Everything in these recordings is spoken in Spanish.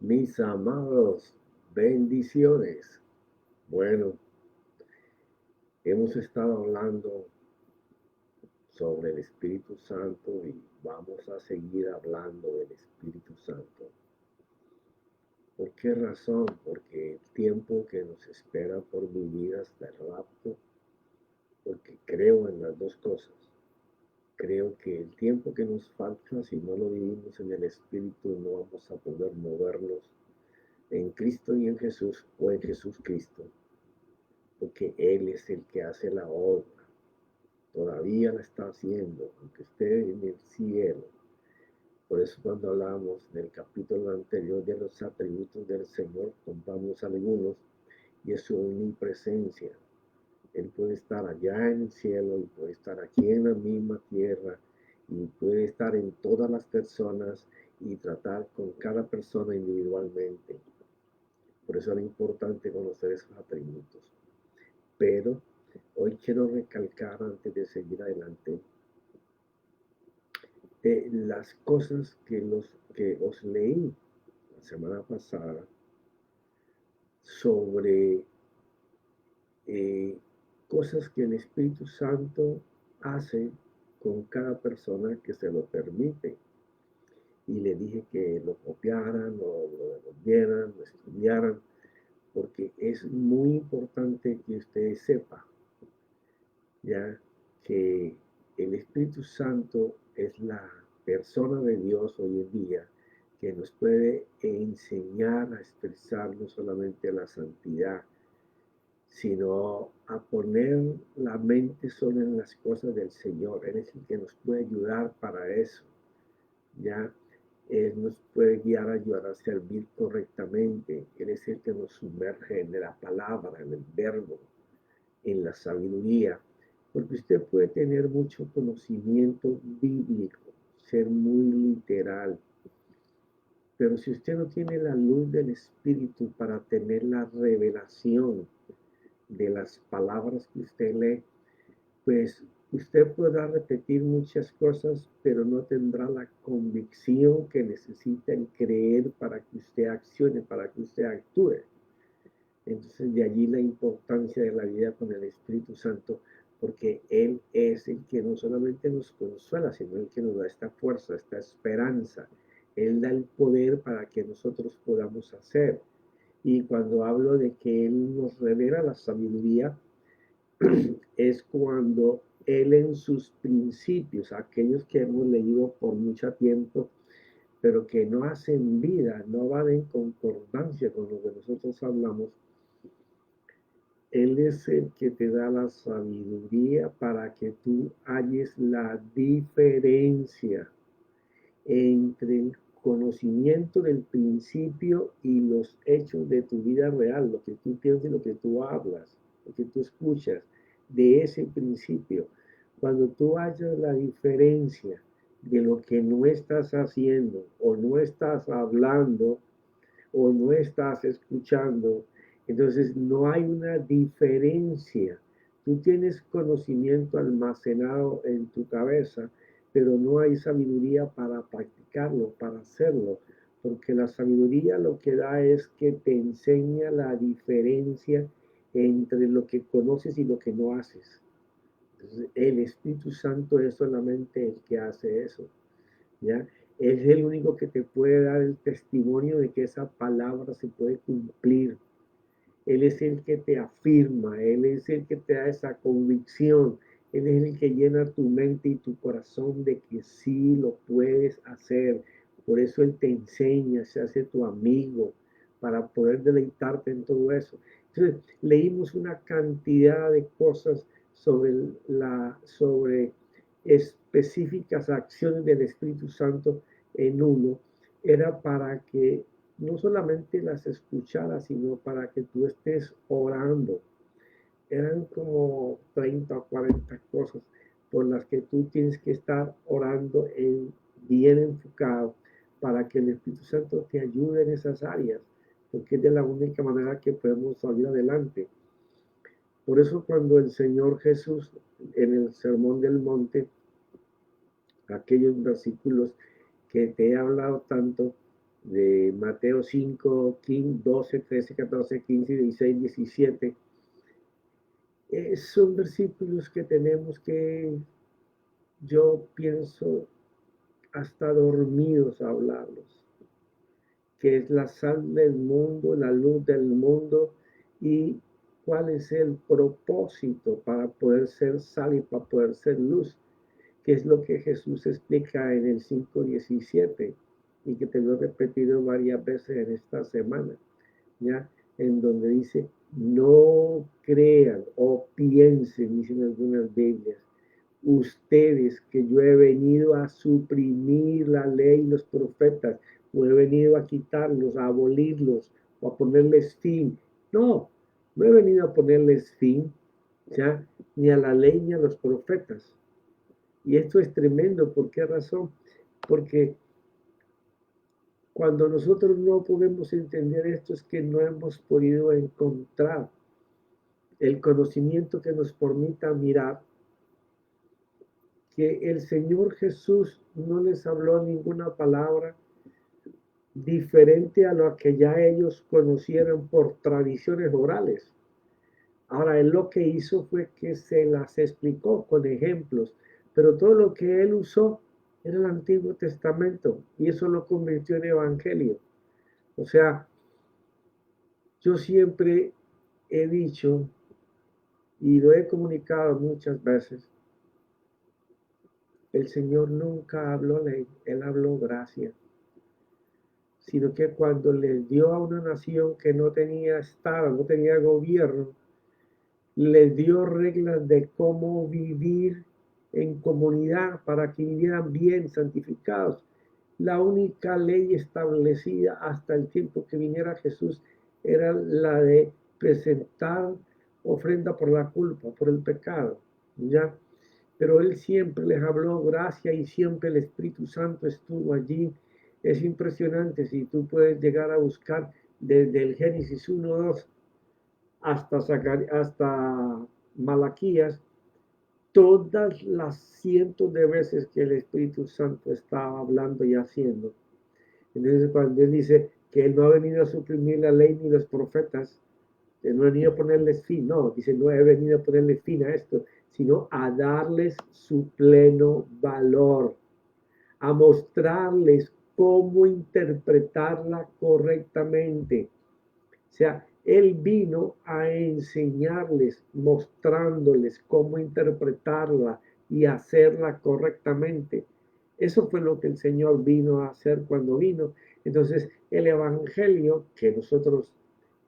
Mis amados, bendiciones. Bueno, hemos estado hablando sobre el Espíritu Santo y vamos a seguir hablando del Espíritu Santo. ¿Por qué razón? Porque el tiempo que nos espera por vivir hasta el rapto, porque creo en las dos cosas. Creo que el tiempo que nos falta, si no lo vivimos en el Espíritu, no vamos a poder movernos en Cristo y en Jesús o en Jesús Cristo, porque Él es el que hace la obra, todavía la está haciendo, aunque esté en el cielo. Por eso cuando hablamos del capítulo anterior de los atributos del Señor, contamos algunos, y es su omnipresencia. Él puede estar allá en el cielo y puede estar aquí en la misma tierra y puede estar en todas las personas y tratar con cada persona individualmente. Por eso era importante conocer esos atributos. Pero hoy quiero recalcar antes de seguir adelante las cosas que os leí la semana pasada sobre eh, cosas que el Espíritu Santo hace con cada persona que se lo permite. Y le dije que lo copiaran, lo devolvieran, lo estudiaran, porque es muy importante que ustedes sepan ya que el Espíritu Santo es la persona de Dios hoy en día que nos puede enseñar a expresar no solamente la santidad, sino a poner la mente solo en las cosas del Señor. Él es el que nos puede ayudar para eso, ¿ya? Él nos puede guiar, ayudar a servir correctamente. Él es el que nos sumerge en la palabra, en el verbo, en la sabiduría, porque usted puede tener mucho conocimiento bíblico, ser muy literal, pero si usted no tiene la luz del Espíritu para tener la revelación de las palabras que usted lee, pues usted podrá repetir muchas cosas, pero no tendrá la convicción que necesita en creer para que usted accione, para que usted actúe. Entonces de allí la importancia de la vida con el Espíritu Santo, porque Él es el que no solamente nos consuela, sino el que nos da esta fuerza, esta esperanza. Él da el poder para que nosotros podamos hacer. Y cuando hablo de que Él nos revela la sabiduría, es cuando Él en sus principios, aquellos que hemos leído por mucho tiempo, pero que no hacen vida, no van en concordancia con lo que nosotros hablamos, Él es el que te da la sabiduría para que tú halles la diferencia entre el conocimiento del principio y los hechos de tu vida real, lo que tú piensas, lo que tú hablas, lo que tú escuchas de ese principio. Cuando tú hallas la diferencia de lo que no estás haciendo o no estás hablando o no estás escuchando, entonces no hay una diferencia. Tú tienes conocimiento almacenado en tu cabeza, pero no hay sabiduría para practicarlo, para hacerlo, porque la sabiduría lo que da es que te enseña la diferencia entre lo que conoces y lo que no haces. Entonces, el Espíritu Santo es solamente el que hace eso. ¿Ya? Es el único que te puede dar el testimonio de que esa palabra se puede cumplir. Él es el que te afirma, Él es el que te da esa convicción, Él es el que llena tu mente y tu corazón de que sí lo puedes hacer. Por eso Él te enseña, se hace tu amigo para poder deleitarte en todo eso. Entonces, leímos una cantidad de cosas sobre específicas acciones del Espíritu Santo en uno. Era para que no solamente las escucharas, sino para que tú estés orando. Eran como 30 o 40 cosas por las que tú tienes que estar orando bien enfocado para que el Espíritu Santo te ayude en esas áreas, porque es de la única manera que podemos salir adelante. Por eso cuando el Señor Jesús en el Sermón del Monte, aquellos versículos que te he hablado tanto, de Mateo 5, 15, 12, 13, 14, 15, 16, 17. Son versículos que tenemos que, yo pienso, hasta dormidos a hablarlos, que es la sal del mundo, la luz del mundo, y cuál es el propósito para poder ser sal y para poder ser luz, que es lo que Jesús explica en el 5:17 y que te lo he repetido varias veces en esta semana, ¿ya? En donde dice, no crean o piensen, dicen algunas Biblias, ustedes que yo he venido a suprimir la ley y los profetas, o he venido a quitarlos, a abolirlos, o a ponerles fin. No, no he venido a ponerles fin, ¿ya? Ni a la ley ni a los profetas. Y esto es tremendo. ¿Por qué razón? Porque cuando nosotros no podemos entender esto es que no hemos podido encontrar el conocimiento que nos permita mirar que el Señor Jesús no les habló ninguna palabra diferente a lo que ya ellos conocieron por tradiciones orales. Ahora, él lo que hizo fue que se las explicó con ejemplos, pero todo lo que él usó era el Antiguo Testamento y eso lo convirtió en evangelio. O sea, yo siempre he dicho y lo he comunicado muchas veces, el Señor nunca habló ley, Él habló gracia, sino que cuando les dio a una nación que no tenía Estado, no tenía gobierno, les dio reglas de cómo vivir en comunidad para que vivieran bien, santificados. La única ley establecida hasta el tiempo que viniera Jesús era la de presentar ofrenda por la culpa, por el pecado, ¿ya? Pero Él siempre les habló gracia y siempre el Espíritu Santo estuvo allí. Es impresionante si tú puedes llegar a buscar desde el Génesis 1:2 hasta Malaquías, todas las cientos de veces que el Espíritu Santo estaba hablando y haciendo. Entonces, cuando Él dice que Él no ha venido a suprimir la ley ni los profetas, que no ha venido a ponerles fin, no, dice, no he venido a ponerle fin a esto, sino a darles su pleno valor, a mostrarles cómo interpretarla correctamente. O sea, Él vino a enseñarles, mostrándoles cómo interpretarla y hacerla correctamente. Eso fue lo que el Señor vino a hacer cuando vino. Entonces, el Evangelio que nosotros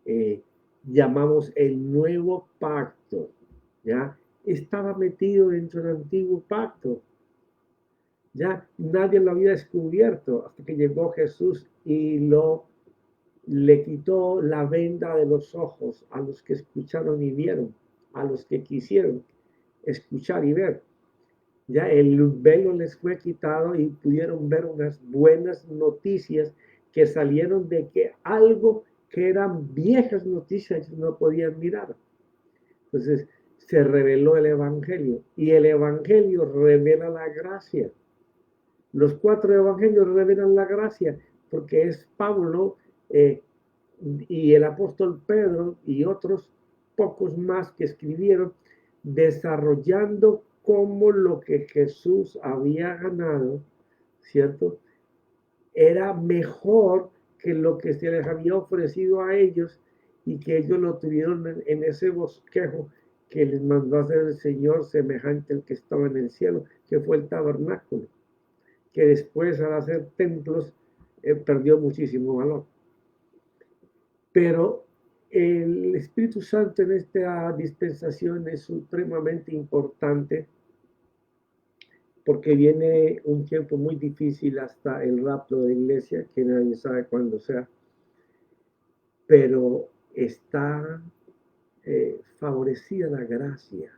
eh, llamamos el nuevo pacto, ¿ya? Estaba metido dentro del antiguo pacto. Ya nadie lo había descubierto hasta que llegó Jesús y le quitó la venda de los ojos a los que escucharon y vieron, a los que quisieron escuchar y ver. Ya el velo les fue quitado y pudieron ver unas buenas noticias que salieron de que algo que eran viejas noticias no podían mirar. Entonces se reveló el Evangelio y el Evangelio revela la gracia. Los cuatro evangelios revelan la gracia porque es Pablo y el apóstol Pedro y otros pocos más que escribieron desarrollando cómo lo que Jesús había ganado, ¿cierto? Era mejor que lo que se les había ofrecido a ellos y que ellos lo tuvieron en ese bosquejo que les mandó a hacer el Señor semejante al que estaba en el cielo, que fue el tabernáculo, que después al hacer templos perdió muchísimo valor. Pero el Espíritu Santo en esta dispensación es supremamente importante porque viene un tiempo muy difícil hasta el rapto de la iglesia, que nadie sabe cuándo sea, pero está favorecida la gracia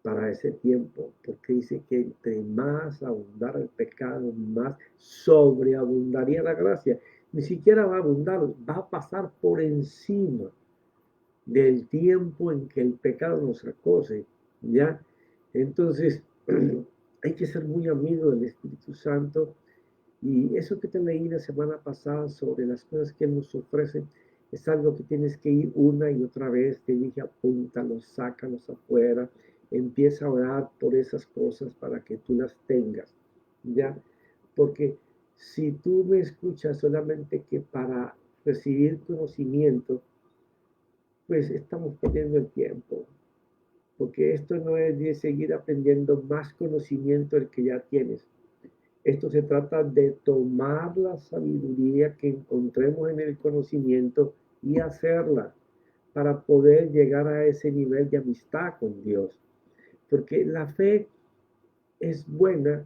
para ese tiempo, porque dice que entre más abundara el pecado, más sobreabundaría la gracia. Ni siquiera va a abundar, va a pasar por encima del tiempo en que el pecado nos acose, ¿ya? Entonces, hay que ser muy amigo del Espíritu Santo Y eso que te leí la semana pasada sobre las cosas que nos ofrecen es algo que tienes que ir una y otra vez. Te dije, apúntalos, sácalos afuera, empieza a orar por esas cosas para que tú las tengas, ¿ya? Porque si tú me escuchas solamente que para recibir conocimiento, pues estamos perdiendo el tiempo, porque esto no es de seguir aprendiendo más conocimiento del que ya tienes. Esto se trata de tomar la sabiduría que encontremos en el conocimiento y hacerla para poder llegar a ese nivel de amistad con Dios. Porque la fe es buena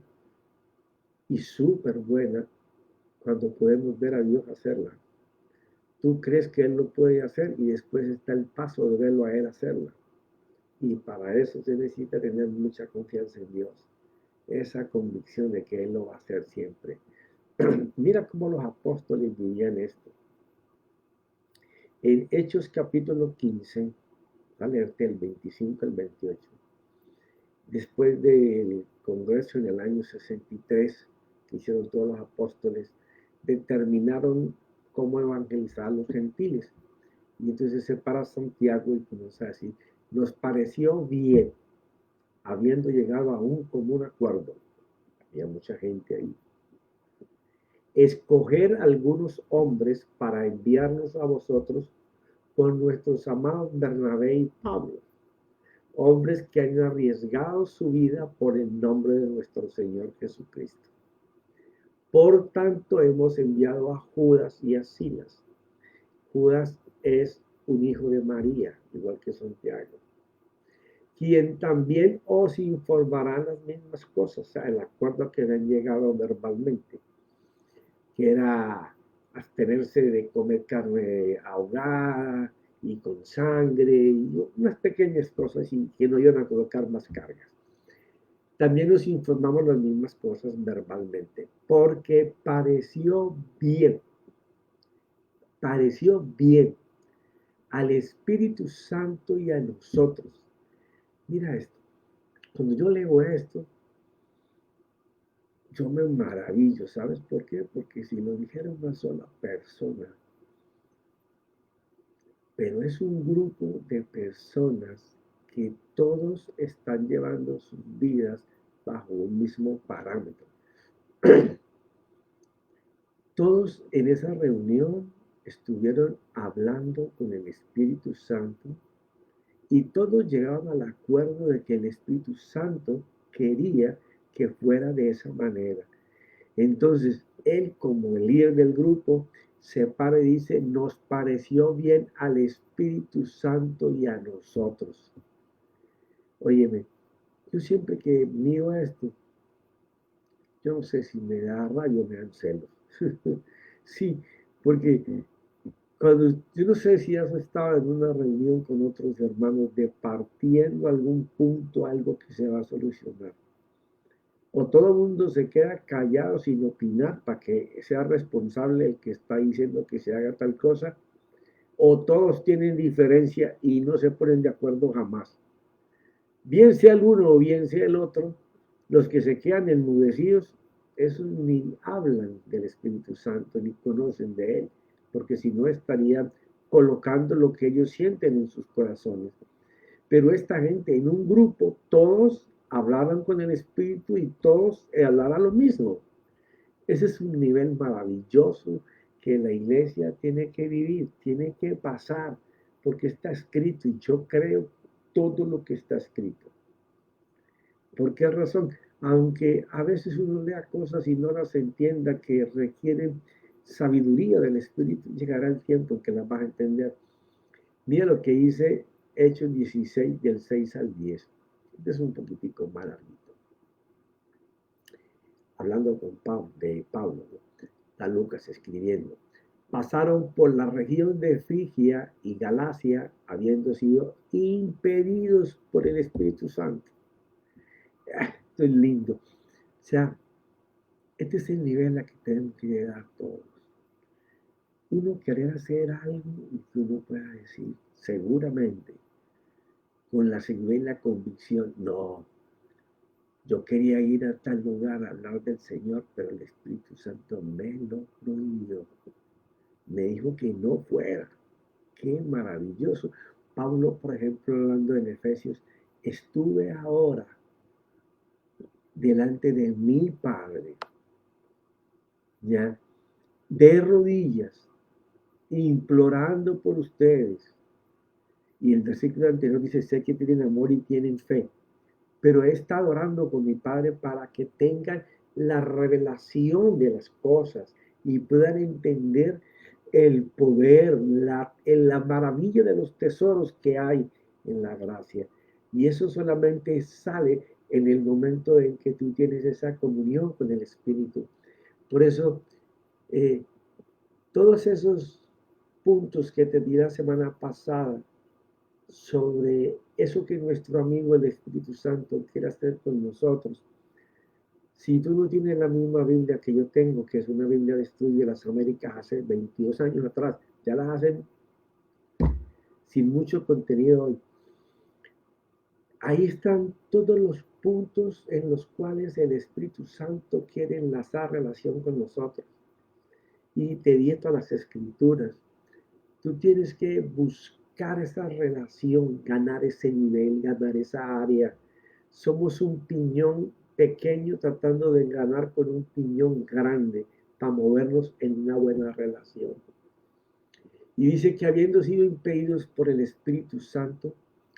y súper buena cuando podemos ver a Dios hacerla. Tú crees que Él lo puede hacer y después está el paso de verlo a Él hacerla. Y para eso se necesita tener mucha confianza en Dios. Esa convicción de que Él lo va a hacer siempre. Mira cómo los apóstoles vivían esto. En Hechos capítulo 15, a leerte el 25 al 28, después del congreso en el año 63, que hicieron todos los apóstoles, determinaron cómo evangelizar a los gentiles. Y entonces se para Santiago y comienza a decir, nos pareció bien, habiendo llegado a un común acuerdo, había mucha gente ahí, escoger algunos hombres para enviarnos a vosotros con nuestros amados Bernabé y Pablo, hombres que han arriesgado su vida por el nombre de nuestro Señor Jesucristo. Por tanto, hemos enviado a Judas y a Silas. Judas es un hijo de María, igual que Santiago, quien también os informará las mismas cosas, o sea, el acuerdo que han llegado verbalmente, que era abstenerse de comer carne ahogada y con sangre y unas pequeñas cosas y que no iban a colocar más cargas. También nos informamos las mismas cosas verbalmente, porque pareció bien al Espíritu Santo y a nosotros. Mira esto, cuando yo leo esto, yo me maravillo, ¿sabes por qué? Porque si lo dijera una sola persona, pero es un grupo de personas que todos están llevando sus vidas bajo un mismo parámetro. Todos en esa reunión estuvieron hablando con el Espíritu Santo y todos llegaban al acuerdo de que el Espíritu Santo quería que fuera de esa manera. Entonces, él como el líder del grupo se para y dice, nos pareció bien al Espíritu Santo y a nosotros. Óyeme, yo siempre que miro esto, yo no sé si me da rabia o me dan celos. Sí, porque cuando, yo no sé si has estado en una reunión con otros hermanos departiendo algún punto, algo que se va a solucionar. O todo el mundo se queda callado sin opinar para que sea responsable el que está diciendo que se haga tal cosa, o todos tienen diferencia y no se ponen de acuerdo jamás. Bien sea el uno o bien sea el otro, los que se quedan enmudecidos, esos ni hablan del Espíritu Santo ni conocen de Él, porque si no estarían colocando lo que ellos sienten en sus corazones. Pero esta gente en un grupo, todos hablaban con el Espíritu y todos hablaban lo mismo. Ese es un nivel maravilloso que la iglesia tiene que vivir, tiene que pasar, porque está escrito y yo creo todo lo que está escrito. ¿Por qué razón? Aunque a veces uno lea cosas y no las entienda que requieren sabiduría del Espíritu, llegará el tiempo en que las vas a entender. Mira lo que dice Hechos 16 del 6 al 10. Este es un poquitico más larguito. Hablando con Pablo, ¿no? Está Lucas escribiendo. Pasaron por la región de Frigia y Galacia, habiendo sido impedidos por el Espíritu Santo. Esto es lindo. O sea, este es el nivel a que tenemos que llegar todos. Uno querer hacer algo y que uno pueda decir, seguramente, con la seguridad y la convicción, no, Yo quería ir a tal lugar a hablar del Señor, pero el Espíritu Santo me lo prohibió. Me dijo que no fuera. Qué maravilloso. Pablo, por ejemplo, hablando en Efesios, estuve ahora delante de mi Padre, ya, de rodillas, implorando por ustedes. Y el versículo anterior dice, sé que tienen amor y tienen fe, pero he estado orando con mi Padre para que tengan la revelación de las cosas y puedan entender el poder, la maravilla de los tesoros que hay en la gracia. Y eso solamente sale en el momento en que tú tienes esa comunión con el Espíritu. Por eso, eh, todos esos puntos que te di la semana pasada sobre eso que nuestro amigo el Espíritu Santo quiere hacer con nosotros. Si tú no tienes la misma Biblia que yo tengo, que es una Biblia de estudio de las Américas hace 22 años atrás, ya las hacen sin mucho contenido hoy. Ahí están todos los puntos en los cuales el Espíritu Santo quiere enlazar relación con nosotros. Y te di todas las escrituras. Tú tienes que buscar esa relación, ganar ese nivel, ganar esa área. Somos un piñón pequeño tratando de ganar con un piñón grande para movernos en una buena relación. Y dice que habiendo sido impedidos por el Espíritu Santo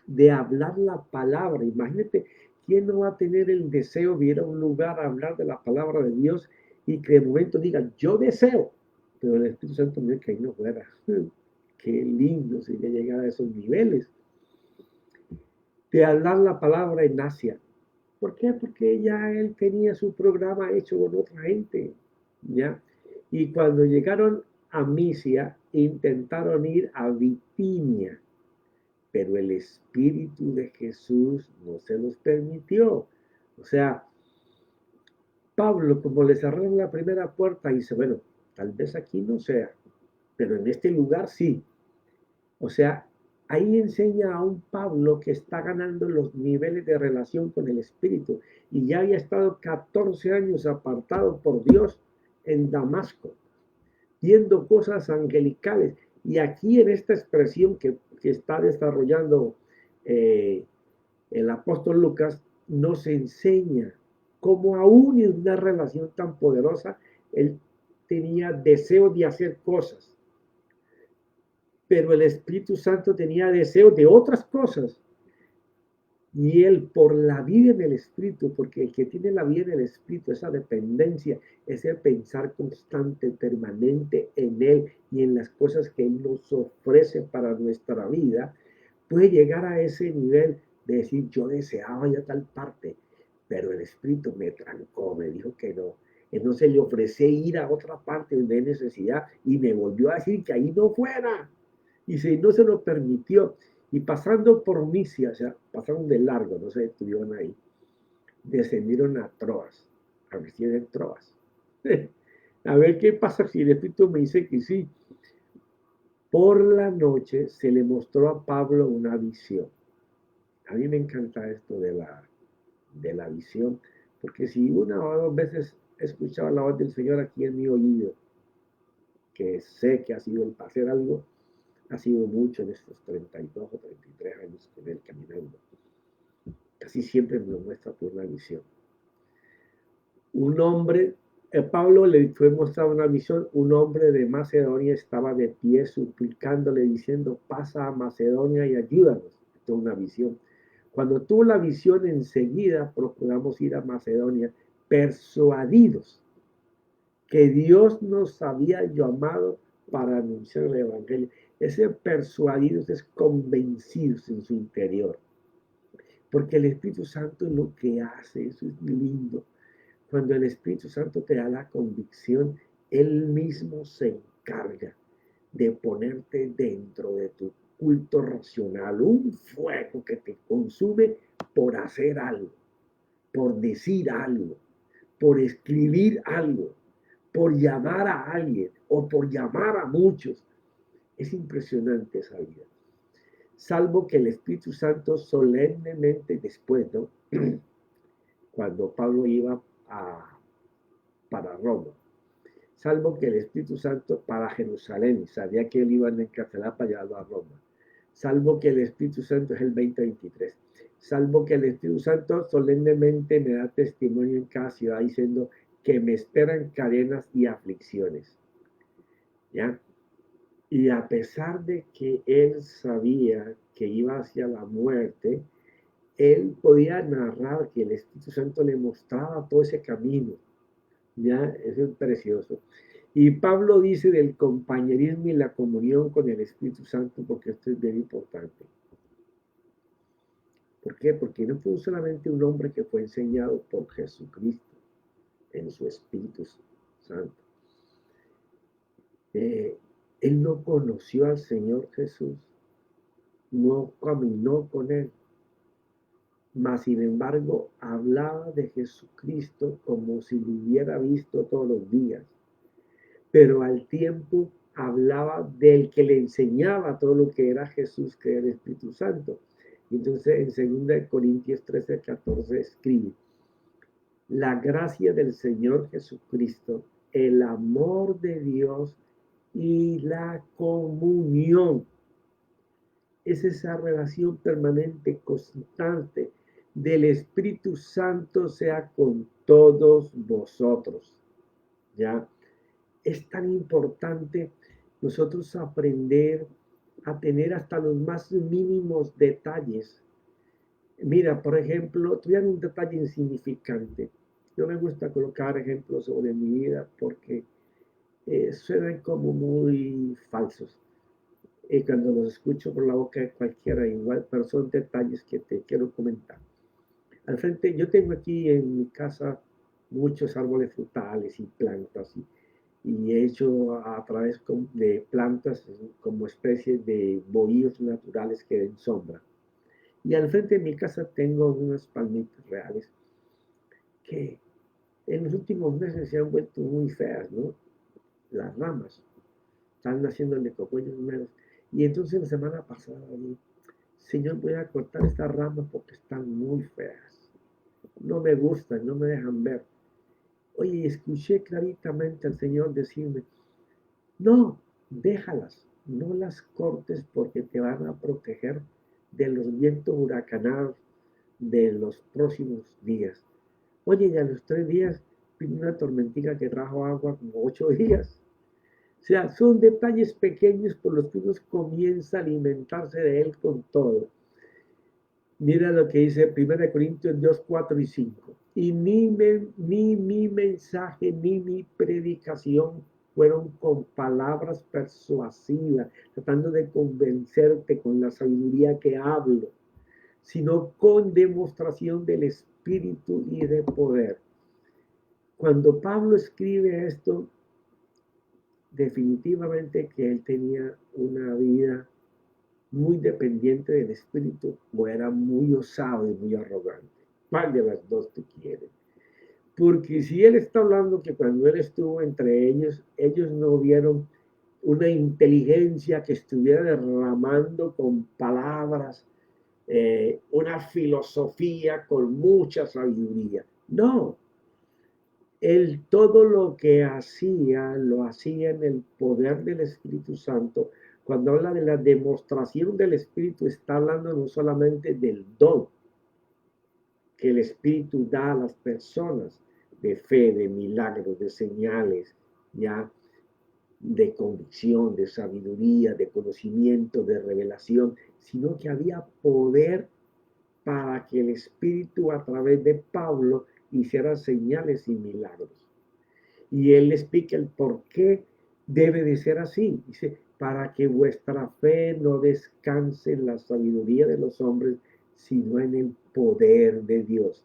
de hablar la palabra, imagínate, ¿quién no va a tener el deseo de ir a un lugar a hablar de la palabra de Dios y que de momento diga, yo deseo, pero el Espíritu Santo me dice que ahí no fuera? Qué lindo sería llegar a esos niveles de hablar la palabra en Asia. ¿Por qué? Porque ya él tenía su programa hecho con otra gente, ¿ya? Y cuando llegaron a Misia, intentaron ir a Bitinia, pero el Espíritu de Jesús no se los permitió. O sea, Pablo, como le cerraron la primera puerta, dice, bueno, tal vez aquí no sea, pero en este lugar sí. O sea, ahí enseña a un Pablo que está ganando los niveles de relación con el Espíritu y ya había estado 14 años apartado por Dios en Damasco, viendo cosas angelicales. Y aquí en esta expresión que está desarrollando eh, el apóstol Lucas, nos enseña cómo aún en una relación tan poderosa, él tenía deseo de hacer cosas, pero el Espíritu Santo tenía deseo de otras cosas. Y él, por la vida en el Espíritu, porque el que tiene la vida en el Espíritu, esa dependencia, ese pensar constante, permanente en Él y en las cosas que Él nos ofrece para nuestra vida, puede llegar a ese nivel de decir, yo deseaba ir a tal parte, pero el Espíritu me trancó, me dijo que no. Entonces le ofrecí ir a otra parte donde hay necesidad y me volvió a decir que ahí no fuera. Y si no se lo permitió, y pasando por Misia, o sea, pasaron de largo, no se detuvieron ahí, descendieron a Troas, a vestir en Troas. A ver qué pasa si el Espíritu me dice que sí. Por la noche se le mostró a Pablo una visión. A mí me encanta esto de la visión, porque si una o dos veces he escuchado la voz del Señor aquí en mi oído, que sé que ha sido el hacer algo, ha sido mucho en estos 32 o 33 años con él caminando. Casi siempre me lo muestra por una visión. Un hombre, Pablo le fue mostrado una visión, un hombre de Macedonia estaba de pie suplicándole diciendo, pasa a Macedonia y ayúdanos. Esto es una visión. Cuando tuvo la visión enseguida procuramos ir a Macedonia persuadidos que Dios nos había llamado para anunciar el Evangelio. Ese persuadidos es convencidos en su interior. Porque el Espíritu Santo lo que hace, eso es lindo. Cuando el Espíritu Santo te da la convicción, Él mismo se encarga de ponerte dentro de tu culto racional, un fuego que te consume por hacer algo, por decir algo, por escribir algo, por llamar a alguien o por llamar a muchos. Es impresionante esa vida. Salvo que el Espíritu Santo solemnemente después, ¿no? cuando Pablo iba para Roma. Salvo que el Espíritu Santo para Jerusalén, sabía que él iba a encarcelar para llevarlo a Roma. Salvo que el Espíritu Santo es el 2023. Salvo que el Espíritu Santo solemnemente me da testimonio en cada ciudad diciendo que me esperan cadenas y aflicciones. ¿Ya? Y a pesar de que él sabía que iba hacia la muerte, él podía narrar que el Espíritu Santo le mostraba todo ese camino. Ya, eso es precioso. Y Pablo dice del compañerismo y la comunión con el Espíritu Santo, porque esto es bien importante. ¿Por qué? Porque no fue solamente un hombre que fue enseñado por Jesucristo en su Espíritu Santo. Él no conoció al Señor Jesús, no caminó con él, mas sin embargo hablaba de Jesucristo como si lo hubiera visto todos los días, pero al tiempo hablaba del que le enseñaba todo lo que era Jesús, que era el Espíritu Santo. Y entonces en 2 Corintios 13:14 escribe: la gracia del Señor Jesucristo, el amor de Dios y la comunión. Es esa relación permanente, constante del Espíritu Santo sea con todos vosotros. ¿Ya? Es tan importante nosotros aprender a tener hasta los más mínimos detalles. Mira, por ejemplo, tuvieron un detalle insignificante. No me gusta colocar ejemplos sobre mi vida porque suenan como muy falsos. Cuando los escucho por la boca de cualquiera igual, pero son detalles que te quiero comentar. Al frente, yo tengo aquí en mi casa muchos árboles frutales y plantas y he hecho a través de plantas como especies de bohíos naturales que den sombra. Y al frente de mi casa tengo unas palmitas reales que en los últimos meses se han vuelto muy feas, ¿no? Las ramas están haciéndole cogollos nuevos. Y entonces la semana pasada dije: Señor, voy a cortar estas ramas porque están muy feas. No me gustan, no me dejan ver. Oye, escuché claritamente al Señor decirme: no, déjalas, no las cortes porque te van a proteger de los vientos huracanados de los próximos días. Oye, y a los 3 días vino una tormentita que trajo agua como 8 días. O sea, son detalles pequeños por los que uno comienza a alimentarse de él con todo. Mira lo que dice 1 Corintios 2, 4 y 5. Y ni mi mensaje ni mi predicación fueron con palabras persuasivas, tratando de convencerte con la sabiduría que hablo, sino con demostración del Espíritu y de poder. Cuando Pablo escribe esto, definitivamente que él tenía una vida muy dependiente del Espíritu o era muy osado y muy arrogante. ¿Cuál de las dos tú quieres? Porque si él está hablando que cuando él estuvo entre ellos, ellos no vieron una inteligencia que estuviera derramando con palabras, una filosofía con mucha sabiduría. No, él todo lo que hacía, lo hacía en el poder del Espíritu Santo. Cuando habla de la demostración del Espíritu, está hablando no solamente del don que el Espíritu da a las personas, de fe, de milagros, de señales, ya de convicción, de sabiduría, de conocimiento, de revelación, sino que había poder para que el Espíritu a través de Pablo hiciera señales y milagros. Y él explica el por qué debe de ser así. Dice: para que vuestra fe no descanse en la sabiduría de los hombres, sino en el poder de Dios.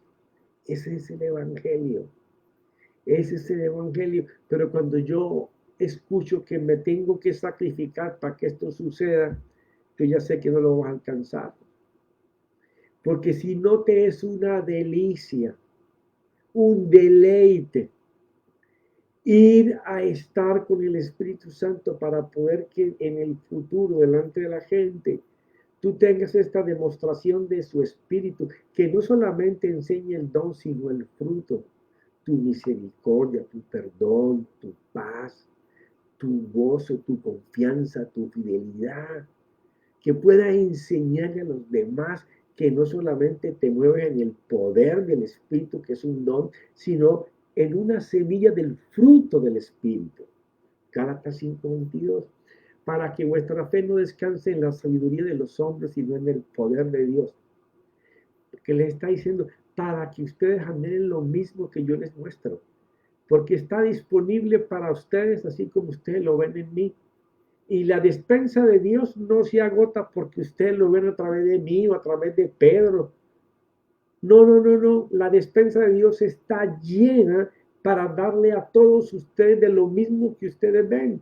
Ese es el Evangelio. Ese es el Evangelio. Pero cuando yo escucho que me tengo que sacrificar para que esto suceda, yo ya sé que no lo vas a alcanzar. Porque si no te es una delicia, un deleite, ir a estar con el Espíritu Santo para poder que en el futuro, delante de la gente, tú tengas esta demostración de su espíritu, que no solamente enseña el don, sino el fruto, tu misericordia, tu perdón, tu paz, tu gozo, tu confianza, tu fidelidad, que pueda enseñarle a los demás que no solamente te mueve en el poder del Espíritu, que es un don, sino en una semilla del fruto del Espíritu. Gálatas 5:22, para que vuestra fe no descanse en la sabiduría de los hombres, sino en el poder de Dios. Que les está diciendo, para que ustedes anhelen lo mismo que yo les muestro, porque está disponible para ustedes, así como ustedes lo ven en mí. Y la despensa de Dios no se agota porque ustedes lo ven a través de mí o a través de Pedro. No, no, no, no. La despensa de Dios está llena para darle a todos ustedes de lo mismo que ustedes ven.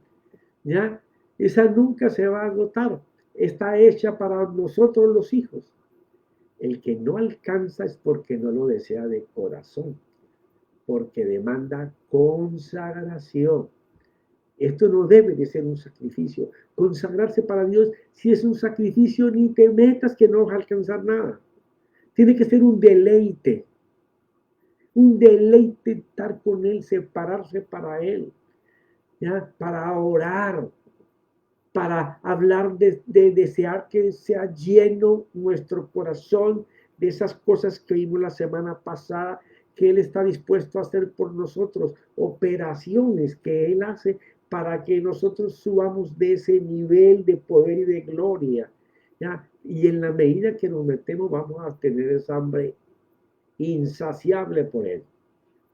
¿Ya? Esa nunca se va a agotar. Está hecha para nosotros los hijos. El que no alcanza es porque no lo desea de corazón, porque demanda consagración. Esto no debe de ser un sacrificio. Consagrarse para Dios, si es un sacrificio, ni te metas que no vas a alcanzar nada. Tiene que ser un deleite estar con Él, separarse para Él, ¿ya? Para orar, para hablar de desear que sea lleno nuestro corazón de esas cosas que vimos la semana pasada, que Él está dispuesto a hacer por nosotros, operaciones que Él hace para que nosotros subamos de ese nivel de poder y de gloria, ¿ya? Y en la medida que nos metemos vamos a tener esa hambre insaciable por Él,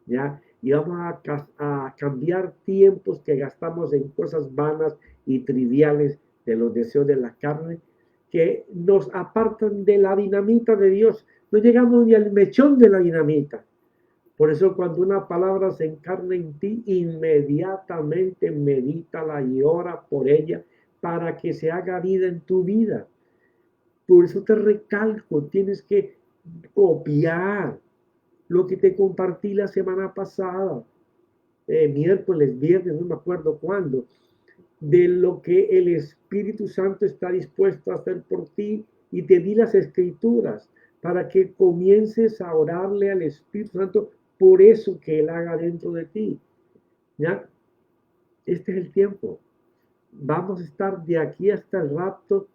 ¿ya? Y vamos a cambiar tiempos que gastamos en cosas vanas y triviales de los deseos de la carne, que nos apartan de la dinamita de Dios. No llegamos ni al mechón de la dinamita. Por eso cuando una palabra se encarna en ti, inmediatamente medítala y ora por ella para que se haga vida en tu vida. Por eso te recalco, tienes que copiar lo que te compartí la semana pasada, miércoles, viernes, no me acuerdo cuándo, de lo que el Espíritu Santo está dispuesto a hacer por ti, y te di las escrituras para que comiences a orarle al Espíritu Santo por eso que Él haga dentro de ti. ¿Ya? Este es el tiempo. Vamos a estar de aquí hasta el rapto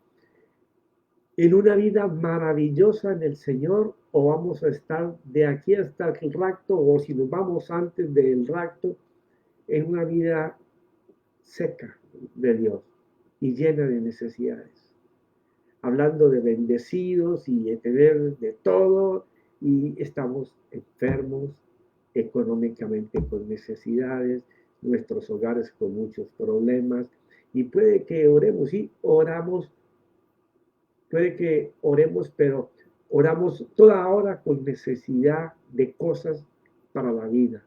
en una vida maravillosa en el Señor, o vamos a estar de aquí hasta el rapto, o si nos vamos antes del rapto, en una vida seca de Dios y llena de necesidades. Hablando de bendecidos y de tener de todo, y estamos enfermos económicamente con necesidades, nuestros hogares con muchos problemas, y puede que oremos, sí, oramos, puede que oremos, pero oramos toda hora con necesidad de cosas para la vida.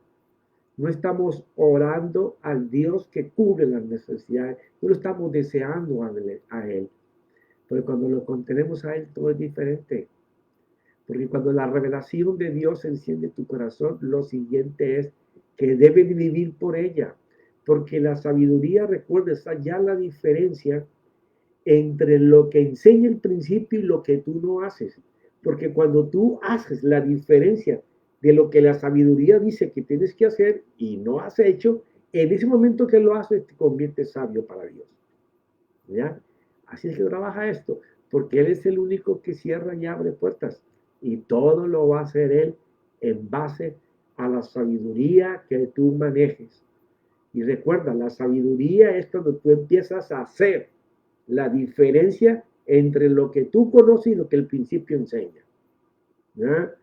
No estamos orando al Dios que cubre las necesidades, no lo estamos deseando a Él. Pero cuando lo contenemos a Él, todo es diferente. Porque cuando la revelación de Dios enciende tu corazón, lo siguiente es que debes vivir por ella. Porque la sabiduría, recuerda, está ya la diferencia entre lo que enseña el principio y lo que tú no haces. Porque cuando tú haces la diferencia de lo que la sabiduría dice que tienes que hacer y no has hecho, en ese momento que lo haces te conviertes sabio para Dios. ¿Ya? Así es que trabaja esto, porque Él es el único que cierra y abre puertas, y todo lo va a hacer Él en base a la sabiduría que tú manejes. Y recuerda, la sabiduría es cuando tú empiezas a hacer la diferencia entre lo que tú conoces y lo que el principio enseña. ¿Ya?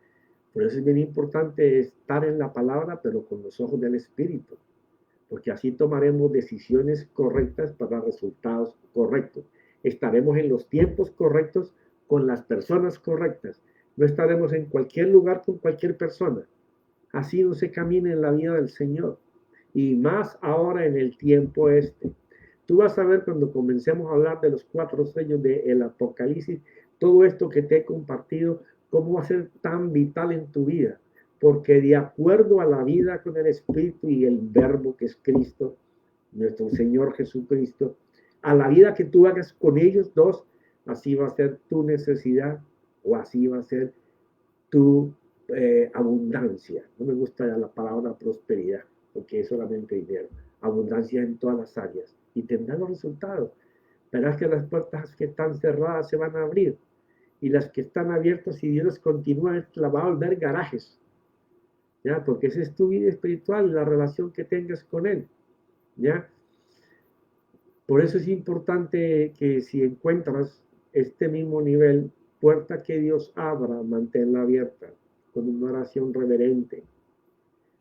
Por eso es bien importante estar en la palabra, pero con los ojos del Espíritu, porque así tomaremos decisiones correctas para resultados correctos. Estaremos en los tiempos correctos con las personas correctas. No estaremos en cualquier lugar con cualquier persona. Así no se camina en la vida del Señor. Y más ahora en el tiempo este. Tú vas a ver cuando comencemos a hablar de los 4 sellos del Apocalipsis, todo esto que te he compartido, cómo va a ser tan vital en tu vida. Porque de acuerdo a la vida con el Espíritu y el Verbo que es Cristo, nuestro Señor Jesucristo, a la vida que tú hagas con ellos dos, así va a ser tu necesidad o así va a ser tu abundancia. No me gusta la palabra prosperidad, porque es solamente dinero. Abundancia en todas las áreas y tendrá los resultados. Verás que las puertas que están cerradas se van a abrir y las que están abiertas, si Dios continúa, la va a volver garajes, ¿ya? Porque esa es tu vida espiritual, la relación que tengas con Él, ¿ya? Por eso es importante que si encuentras este mismo nivel, puerta que Dios abra, manténla abierta con una oración reverente.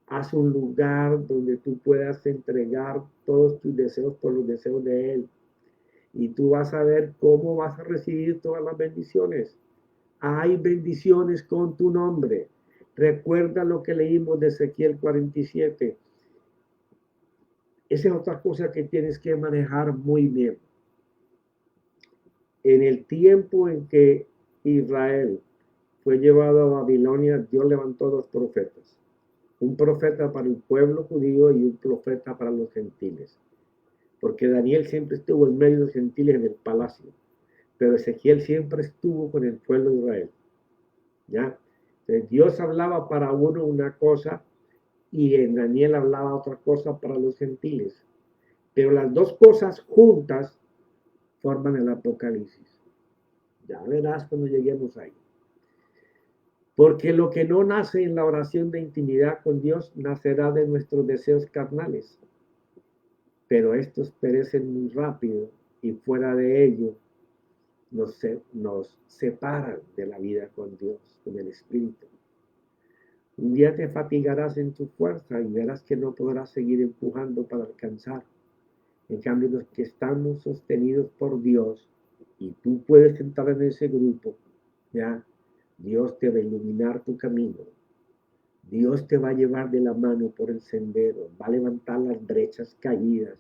Haz un lugar donde tú puedas entregar todos tus deseos por los deseos de Él. Y tú vas a ver cómo vas a recibir todas las bendiciones. Hay bendiciones con tu nombre. Recuerda lo que leímos de Ezequiel 47. Esa es otra cosa que tienes que manejar muy bien. En el tiempo en que Israel fue llevado a Babilonia, Dios levantó dos profetas. Un profeta para el pueblo judío y un profeta para los gentiles. Porque Daniel siempre estuvo en medio de los gentiles en el palacio. Pero Ezequiel siempre estuvo con el pueblo de Israel. ¿Ya? Entonces, Dios hablaba para uno una cosa y en Daniel hablaba otra cosa para los gentiles. Pero las dos cosas juntas forman el Apocalipsis. Ya verás cuando lleguemos ahí. Porque lo que no nace en la oración de intimidad con Dios nacerá de nuestros deseos carnales. Pero estos perecen muy rápido y fuera de ello nos separan de la vida con Dios, con el Espíritu. Un día te fatigarás en tu fuerza y verás que no podrás seguir empujando para alcanzar. En cambio, los que estamos sostenidos por Dios, y tú puedes entrar en ese grupo, ¿ya? Dios te va a iluminar tu camino. Dios te va a llevar de la mano por el sendero, va a levantar las brechas caídas,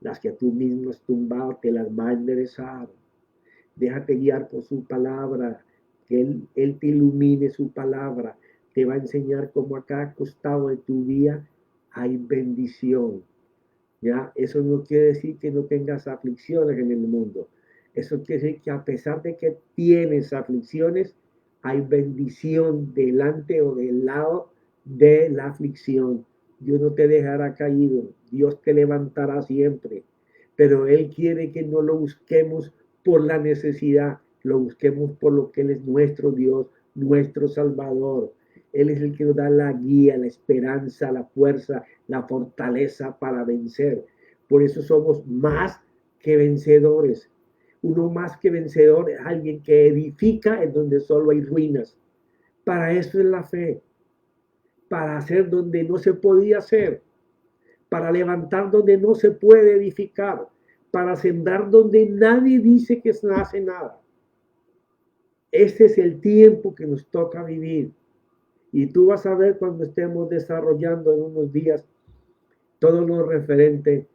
las que tú mismo has tumbado, te las va a enderezar. Déjate guiar por su palabra, que Él te ilumine su palabra, te va a enseñar cómo a cada costado de tu vida hay bendición. ¿Ya? Eso no quiere decir que no tengas aflicciones en el mundo. Eso quiere decir que a pesar de que tienes aflicciones, hay bendición delante o del lado de la aflicción. Dios no te dejará caído, Dios te levantará siempre, pero Él quiere que no lo busquemos por la necesidad, lo busquemos por lo que Él es nuestro Dios, nuestro Salvador. Él es el que nos da la guía, la esperanza, la fuerza, la fortaleza para vencer. Por eso somos más que vencedores. Uno más que vencedor es alguien que edifica en donde solo hay ruinas. Para eso es la fe. Para hacer donde no se podía hacer. Para levantar donde no se puede edificar. Para sembrar donde nadie dice que se hace nada. Este es el tiempo que nos toca vivir. Y tú vas a ver cuando estemos desarrollando en unos días todo lo referente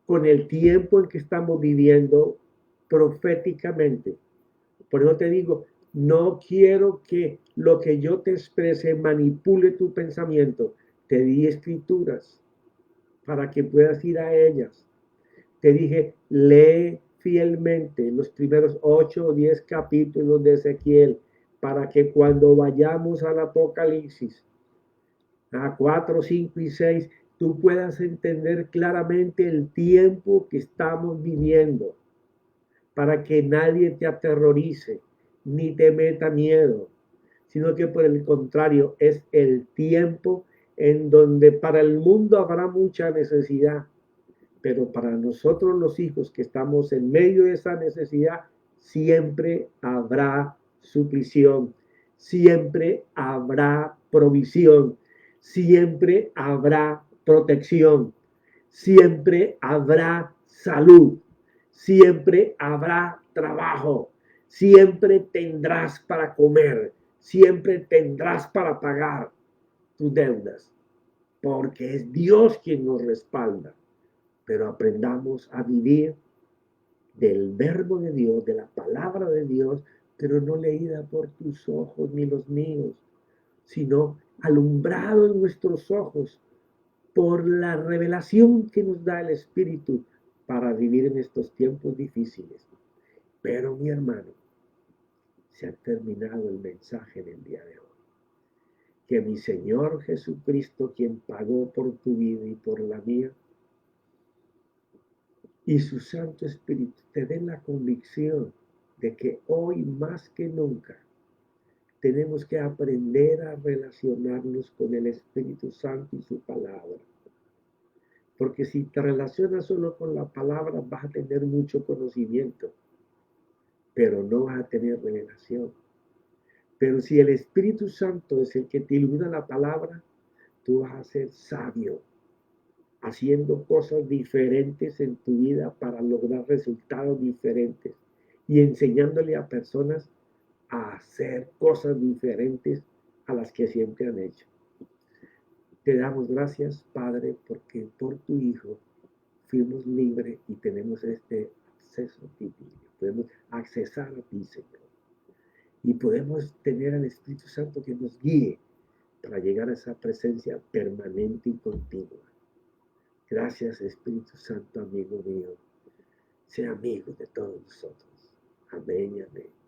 con el tiempo en que estamos viviendo proféticamente. Por eso te digo, no quiero que lo que yo te exprese manipule tu pensamiento. Te di escrituras para que puedas ir a ellas. Te dije, lee fielmente los primeros 8 o 10 capítulos de Ezequiel para que cuando vayamos al Apocalipsis, a 4, 5 y 6, tú puedas entender claramente el tiempo que estamos viviendo, para que nadie te aterrorice, ni te meta miedo, sino que por el contrario, es el tiempo en donde para el mundo habrá mucha necesidad, pero para nosotros los hijos que estamos en medio de esa necesidad, siempre habrá suplición, siempre habrá provisión, siempre habrá protección, siempre habrá salud, siempre habrá trabajo, siempre tendrás para comer, siempre tendrás para pagar tus deudas, porque es Dios quien nos respalda. Pero aprendamos a vivir del verbo de Dios, de la palabra de Dios, pero no leída por tus ojos ni los míos, sino alumbrado en nuestros ojos por la revelación que nos da el Espíritu para vivir en estos tiempos difíciles. Pero mi hermano, se ha terminado el mensaje en el día de hoy. Que mi Señor Jesucristo, quien pagó por tu vida y por la mía, y su Santo Espíritu te den la convicción de que hoy más que nunca tenemos que aprender a relacionarnos con el Espíritu Santo y su palabra. Porque si te relacionas solo con la palabra, vas a tener mucho conocimiento, pero no vas a tener revelación. Pero si el Espíritu Santo es el que te ilumina la palabra, tú vas a ser sabio, haciendo cosas diferentes en tu vida para lograr resultados diferentes y enseñándole a personas a hacer cosas diferentes a las que siempre han hecho. Te damos gracias, Padre, porque por tu Hijo fuimos libres y tenemos este acceso a ti. Podemos accesar a ti, Señor. Y podemos tener al Espíritu Santo que nos guíe para llegar a esa presencia permanente y continua. Gracias, Espíritu Santo, amigo mío. Sea amigo de todos nosotros. Amén y amén.